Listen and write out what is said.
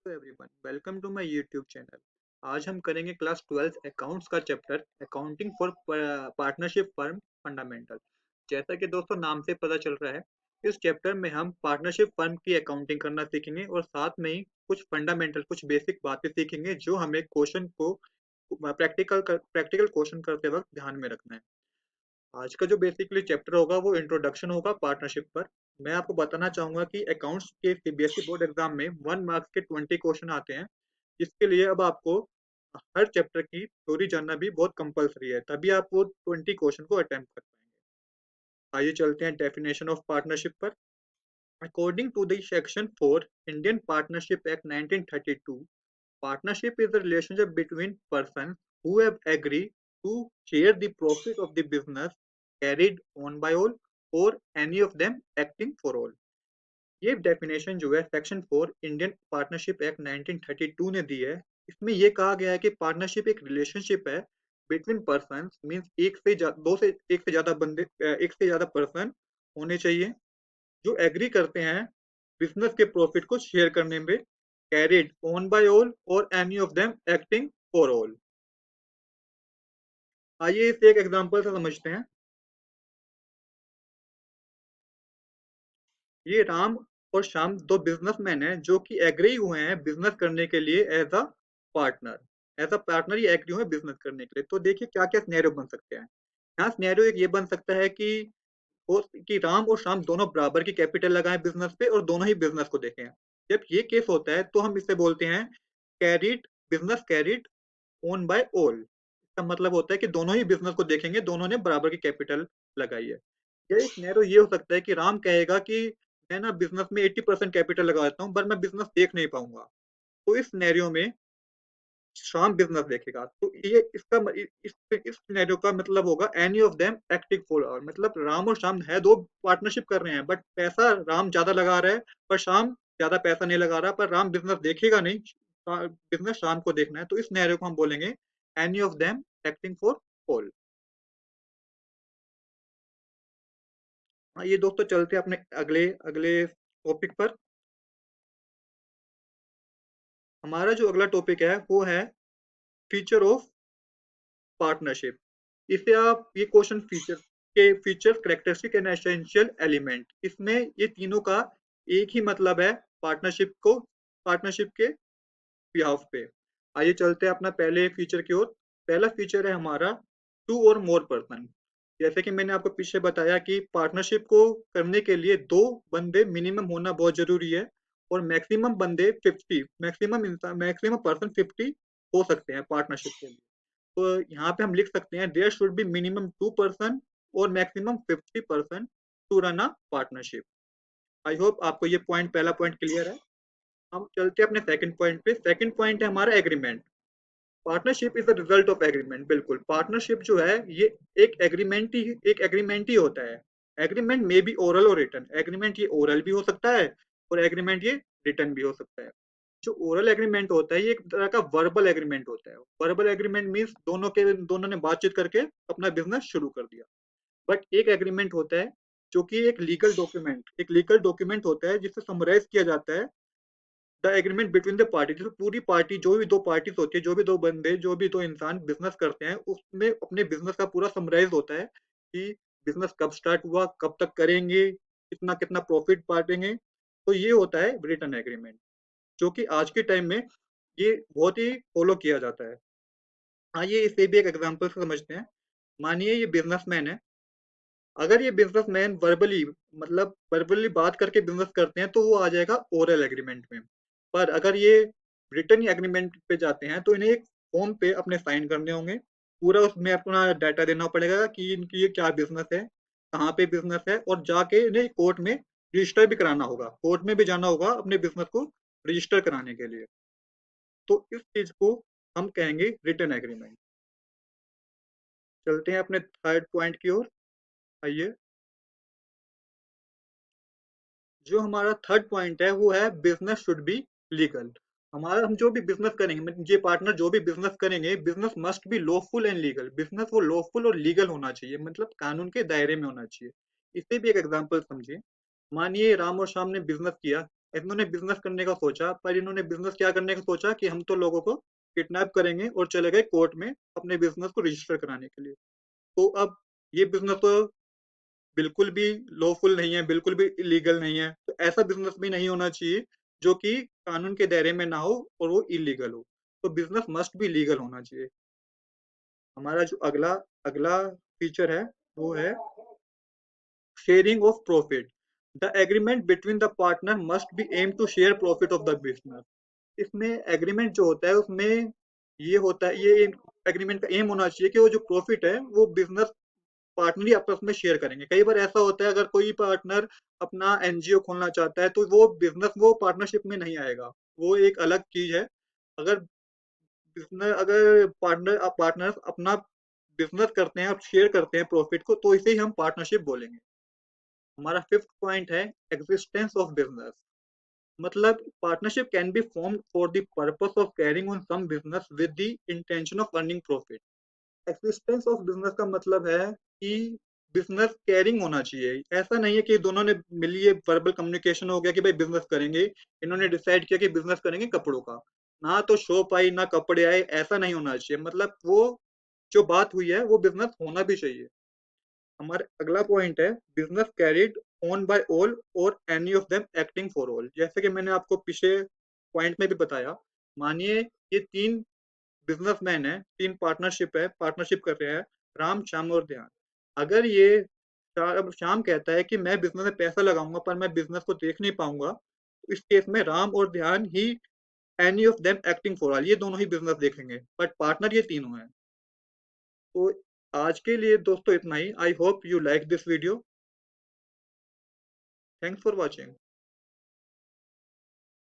Hello everyone, welcome to my YouTube channel. आज हम करेंगे क्लास 12th अकाउंट्स का chapter accounting for partnership firm fundamental. जैसा कि दोस्तों नाम से पता चल रहा है, इस चैप्टर में हम पार्टनरशिप फर्म की अकाउंटिंग करना सीखेंगे और साथ में ही कुछ फंडामेंटल कुछ बेसिक बातें सीखेंगे जो हमें क्वेश्चन को प्रैक्टिकल क्वेश्चन करते वक्त ध्यान में रखना है। आज का जो बेसिकली चैप्टर होगा वो इंट्रोडक्शन होगा पार्टनरशिप पर। मैं आपको बताना चाहूंगा कि अकाउंट्स के सीबीएसई बोर्ड एग्जाम में 1 मार्क्स के 20 क्वेश्चन आते हैं। इसके लिए अब आपको हर चैप्टर की थ्योरी जानना भी बहुत कंपलसरी है, तभी आप वो 20 क्वेश्चन को अटेम्प्ट कर पाएंगे। आइए चलते हैं डेफिनेशन ऑफ पार्टनरशिप पर। According to the section 4 Indian partnership act 1932, partnership is a relationship between persons who have agreed to share the profit of the business carried on by all or any of them acting for all। ये definition जो है section 4 Indian partnership act 1932 ने दी है। इसमें ये कहा गया है कि पार्टनरशिप एक रिलेशनशिप है बिटवीन पर्सन्स, मींस एक से ज्यादा बंदे, एक से ज्यादा पर्सन होने चाहिए जो एग्री करते हैं बिजनेस के प्रॉफिट को शेयर करने में, कैरिड ऑन बाय ऑल और any of them acting for all. आइए इसे एक एग्जांपल से समझते हैं। ये राम और श्याम दो बिजनेसमैन हैं जो कि एग्री हुए हैं बिजनेस करने के लिए पार्टनर एज अ पार्टनर ये एग्री हुए बिजनेस करने के लिए। तो देखिए क्या क्या सिनेरियो बन सकते हैं। यहाँ सिनेरियो एक ये बन सकता है कि राम और श्याम दोनों बराबर की कैपिटल लगाएं बिजनेस पे और दोनों ही बिजनेस को देखें। जब ये केस होता है तो हम इसे बोलते हैं carried, business carried on by all. इसका मतलब होता है कि दोनों ही बिजनेस को देखेंगे, दोनों ने बराबर की कैपिटल लगाई है। या एक सिनेरियो ये हो सकता है कि राम कहेगा कि मैं ना बिजनेस में 80% कैपिटल लगा देता हूँ पर मैं बिजनेस देख नहीं पाऊंगा। तो इस सिनेरियो में श्याम बिजनेस देखेगा। तो ये इस सिनेरियो का मतलब होगा any of them acting for all. मतलब राम और श्याम है दो पार्टनरशिप कर रहे हैं बट पैसा राम ज्यादा लगा रहा है पर श्याम ज्यादा पैसा नहीं लगा रहा, पर राम बिजनेस देखेगा नहीं, बिजनेस शाम को देखना है। तो इस सिनेरियो को हम बोलेंगे any of them acting for all. हाँ, ये दोस्तों चलते हैं अपने अगले अगले टॉपिक पर। हमारा जो अगला टॉपिक है वो है फीचर ऑफ पार्टनरशिप। इसे आप ये question feature characteristic and essential element, इसमें ये तीनों का एक ही मतलब है पार्टनरशिप के बिहाफ पे। आइए चलते हैं अपना पहले फीचर की ओर। पहला फीचर है हमारा टू और मोर पर्सन। जैसे कि मैंने आपको पीछे बताया कि पार्टनरशिप को करने के लिए दो बंदे मिनिमम होना बहुत जरूरी है और मैक्सिमम बंदे 50, मैक्सिमम पर्सन 50 हो सकते हैं पार्टनरशिप के लिए। तो यहाँ पे हम लिख सकते हैं there should be minimum 2 person और maximum 50 person to run a partnership. I hope आपको ये पहला पॉइंट क्लियर है। हम चलते हैं अपने सेकंड पॉइंट पे। सेकंड पॉइंट है हमारा agreement. Partnership is the result of agreement. बिल्कुल, पार्टनरशिप जो है ये एक एग्रीमेंट ही होता है। एग्रीमेंट में भी ओरल और रिटन। एग्रीमेंट ये ओरल भी हो सकता है और एग्रीमेंट ये रिटन भी हो सकता है। जो ओरल एग्रीमेंट होता है ये एक तरह का वर्बल एग्रीमेंट होता है। वर्बल एग्रीमेंट मीन्स दोनों ने बातचीत करके अपना बिजनेस शुरू कर दिया। बट एक एग्रीमेंट होता है जो कि एक लीगल डॉक्यूमेंट होता है जिसे समराइज किया जाता है the agreement between the party. जो पूरी पार्टी, जो भी दो पार्टीज होती है, जो भी दो बंदे, जो भी दो इंसान बिजनेस करते हैं, उसमें अपने बिजनेस का पूरा समराइज होता है कि बिजनेस कब स्टार्ट हुआ, कब तक करेंगे, कितना कितना प्रॉफिट बांटेंगे। तो ये होता है रिटर्न एग्रीमेंट, जो कि आज के टाइम में ये बहुत ही फॉलो किया जाता है। आइए इसे भी एक एग्जांपल से समझते हैं। मानिए ये बिजनेसमैन है। अगर ये बिजनेसमैन वर्बली बात करके बिजनेस करते हैं तो वो आ जाएगा ओरल एग्रीमेंट में। पर अगर ये रिटर्न एग्रीमेंट पे जाते हैं तो इन्हें एक फॉर्म पे अपने साइन करने होंगे। पूरा उसमें अपना डाटा देना पड़ेगा कि इनकी ये क्या बिजनेस है, कहाँ पे बिजनेस है, और जाके इन्हें कोर्ट में रजिस्टर भी कराना होगा। कोर्ट में भी जाना होगा अपने बिजनेस को रजिस्टर कराने के लिए। तो इस चीज को हम कहेंगे रिटर्न एग्रीमेंट। चलते हैं अपने थर्ड पॉइंट की ओर। आइए, जो हमारा थर्ड पॉइंट है वो है बिजनेस शुड बी लीगल। हम जो भी बिजनेस करेंगे, मतलब ये पार्टनर जो भी बिजनेस करेंगे, business must be lawful and legal. Business वो लॉफुल और लीगल होना चाहिए, मतलब कानून के दायरे में होना चाहिए। इसे भी एक एग्जांपल समझिए। मानिए राम और श्याम ने बिजनेस किया। इन्होंने बिजनेस करने का सोचा, पर इन्होंने बिजनेस क्या करने का सोचा कि हम तो लोगों को किडनैप करेंगे, और चले गए कोर्ट में अपने बिजनेस को रजिस्टर कराने के लिए। तो अब ये बिजनेस तो बिल्कुल भी लॉफुल नहीं है, बिल्कुल भी इलीगल नहीं है। तो ऐसा बिजनेस भी नहीं होना चाहिए जो कि कानून के दायरे में ना हो और वो इलीगल हो। तो बिजनेस मस्ट बी लीगल होना चाहिए। हमारा जो अगला अगला फीचर है वो है sharing of profit. The agreement between the partner must be aim to share profit of the business. इसमें एग्रीमेंट जो होता है उसमें ये होता है, ये एग्रीमेंट का एम होना चाहिए कि वो जो प्रॉफिट है वो बिजनेस पार्टनर ही आपस में शेयर करेंगे। कई बार ऐसा होता है, अगर कोई पार्टनर अपना एनजीओ खोलना चाहता है तो वो बिजनेस वो पार्टनरशिप में नहीं आएगा, वो एक अलग चीज है। अगर बिजनेस अगर पार्टनर्स अपना बिजनेस करते हैं और शेयर करते हैं प्रॉफिट को, तो इसे ही हम पार्टनरशिप बोलेंगे। हमारा फिफ्थ पॉइंट है एग्जिस्टेंस ऑफ बिजनेस। मतलब partnership can be formed for the purpose of carrying on some business with the intention of earning profit. Existence of business का मतलब है कि बिजनेस कैरिंग होना चाहिए। ऐसा नहीं है कि दोनों ने मिलिए वर्बल कम्युनिकेशन हो गया कि भाई बिजनेस करेंगे, इन्होंने डिसाइड किया कि बिजनेस करेंगे कपड़ों का, ना तो शॉप आई ना कपड़े आए, ऐसा नहीं होना चाहिए। मतलब वो जो बात हुई है वो बिजनेस होना भी चाहिए। हमारा अगला पॉइंट है business carried on by all और any of them acting for all. जैसे कि मैंने आपको पिछले पॉइंट में भी बताया, मानिए ये तीन बिजनेसमैन है, तीन पार्टनरशिप है, पार्टनरशिप कर रहे हैं, राम श्याम और ध्यान। अगर ये श्याम कहता है कि मैं बिजनेस में पैसा लगाऊंगा पर मैं बिजनेस को देख नहीं पाऊंगा, तो इस केस में राम और ध्यान ही any of them acting for all, ये दोनों ही बिजनेस देखेंगे, बट पार्टनर ये तीनों हैं। तो आज के लिए दोस्तों इतना ही। I hope you like this video. Thanks for watching.